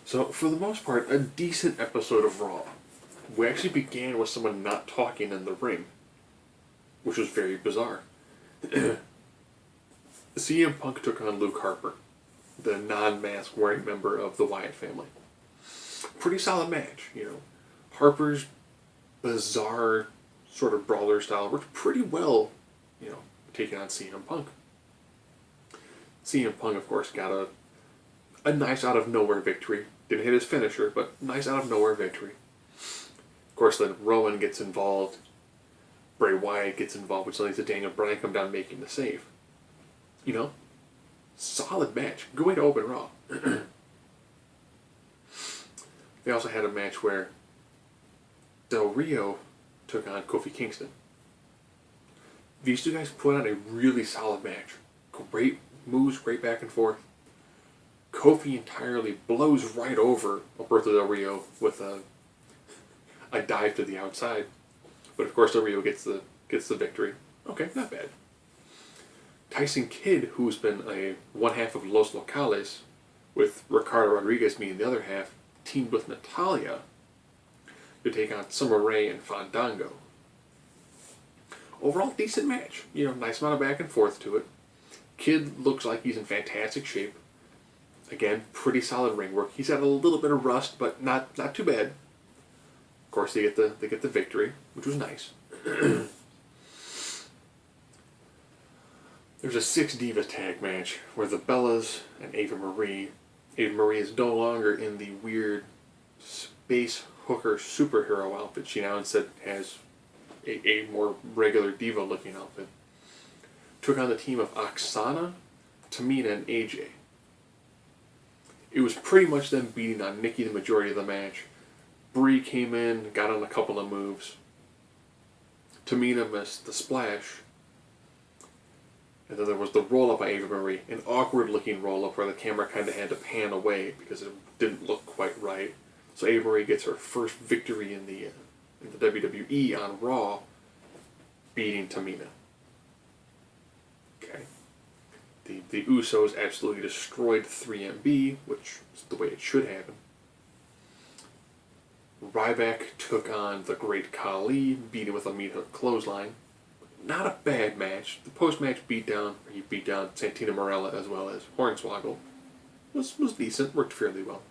So, for the most part, a decent episode of Raw. We actually began with someone not talking in the ring, which was very bizarre. CM Punk took on Luke Harper, the non-mask wearing member of the Wyatt family. Pretty solid match, you know. Harper's bizarre sort of brawler style worked pretty well, you know, taking on CM Punk. CM Punk, of course, got a nice out of nowhere victory. Didn't hit his finisher, but nice out of nowhere victory. Of course, then Rowan gets involved. Bray Wyatt gets involved, which leads to Daniel Bryan come down making the save. You know, solid match. Good way to open Raw. They also had a match where Del Rio took on Kofi Kingston. These two guys put on a really solid match. Great moves, great back and forth. Kofi entirely blows right over Alberto Del Rio with a dive to the outside. But of course Del Rio gets the victory. Okay, not bad. Tyson Kidd, who's been one half of Los Locales, with Ricardo Rodriguez being the other half, teamed with Natalya to take on Summer Rae and Fandango. Overall, decent match. You know, nice amount of back and forth to it. Kidd looks like he's in fantastic shape. Again, pretty solid ring work. He's had a little bit of rust, but not too bad. Of course, they get the victory, which was nice. There's a 6 Diva tag match where the Bellas and Ava Marie. Ava Marie is no longer in the weird space hooker superhero outfit. She now instead has a more regular diva looking outfit. Took on the team of Oksana, Tamina, and AJ. It was pretty much them beating on Nikki the majority of the match. Brie came in, got on a couple of moves. Tamina missed the splash. And then there was the roll-up by Ava Marie. An awkward-looking roll-up where the camera kind of had to pan away because it didn't look quite right. So Ava Marie gets her first victory in the WWE on Raw, beating Tamina. Okay. The Usos absolutely destroyed 3MB, which is the way it should happen. Ryback took on the Great Khali, beat him with a meat-hook clothesline. Not a bad match. The post-match beatdown, where he beat down Santina Marella as well as Hornswoggle, was decent, worked fairly well.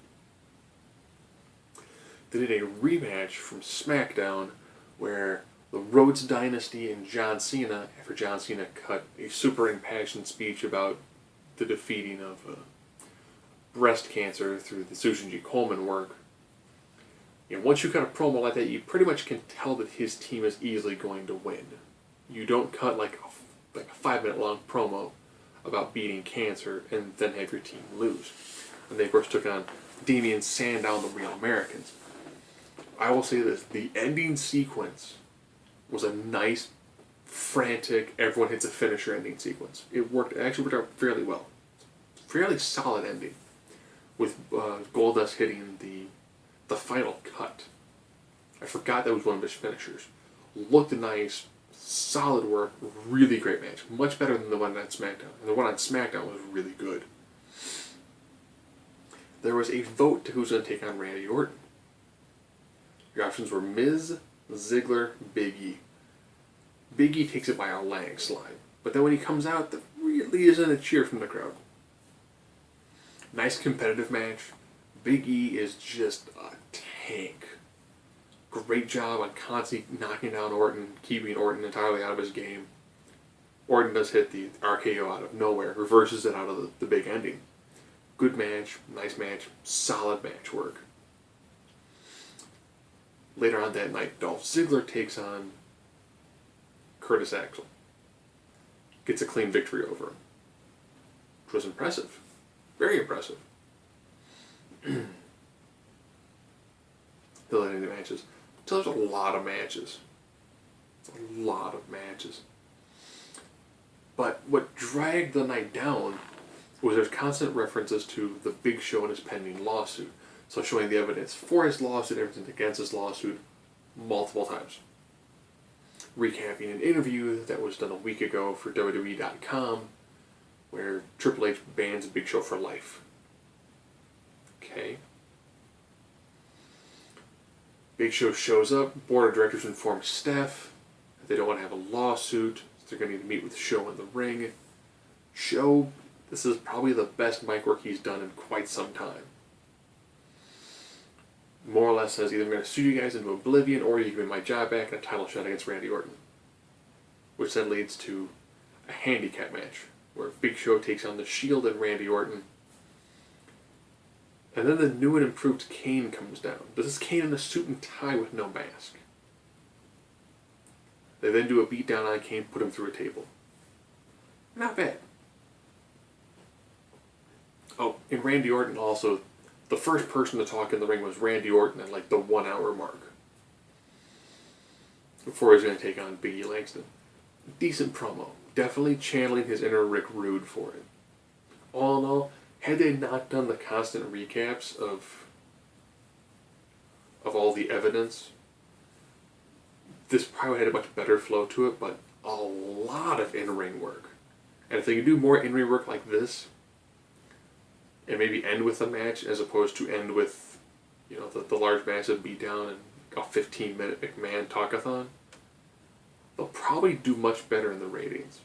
They did a rematch from SmackDown where the Rhodes Dynasty and John Cena, after John Cena cut a super impassioned speech about the defeating of breast cancer through the Susan G. Komen work. And once you cut a promo like that, you pretty much can tell that his team is easily going to win. You don't cut like a 5-minute long promo about beating cancer and then have your team lose. And they of course took on Damian Sandow and the Real Americans. I will say this, the ending sequence was a nice, frantic, everyone hits a finisher ending sequence. It actually worked out fairly well. Fairly solid ending. With Goldust hitting the final cut. I forgot that was one of his finishers. Looked nice, solid work, really great match. Much better than the one on SmackDown. And the one on SmackDown was really good. There was a vote to who's going to take on Randy Orton. Your options were Miz, Ziggler, Big E. Big E takes it by a landslide. But then when he comes out, there really isn't a cheer from the crowd. Nice competitive match. Big E is just a tank. Great job on constantly knocking down Orton, keeping Orton entirely out of his game. Orton does hit the RKO out of nowhere, reverses it out of the big ending. Good match, nice match, solid match work. Later on that night, Dolph Ziggler takes on Curtis Axel. Gets a clean victory over him. Which was impressive. Very impressive. Still any of the matches. So there's a lot of matches. A lot of matches. But what dragged the night down was there's constant references to the Big Show and his pending lawsuit. So showing the evidence for his lawsuit, everything against his lawsuit, multiple times. Recapping an interview that was done a week ago for WWE.com, where Triple H bans Big Show for life. Okay. Big Show shows up. Board of directors informs staff that they don't want to have a lawsuit. They're going to need to meet with Show in the ring. Show, this is probably the best mic work he's done in quite some time. More or less says either I'm going to sue you guys into oblivion or you give me my job back and a title shot against Randy Orton. Which then leads to a handicap match where Big Show takes on the Shield and Randy Orton. And then the new and improved Kane comes down. This is Kane in a suit and tie with no mask. They then do a beatdown on Kane, put him through a table. Not bad. Oh, and Randy Orton also, the first person to talk in the ring was Randy Orton at like the 1 hour mark. Before he was going to take on Biggie Langston. Decent promo. Definitely channeling his inner Rick Rude for it. All in all, had they not done the constant recaps of all the evidence, this probably had a much better flow to it, but a lot of in-ring work. And if they could do more in-ring work like this, and maybe end with a match as opposed to end with, you know, the large massive beatdown and a 15-minute McMahon talkathon, they'll probably do much better in the ratings.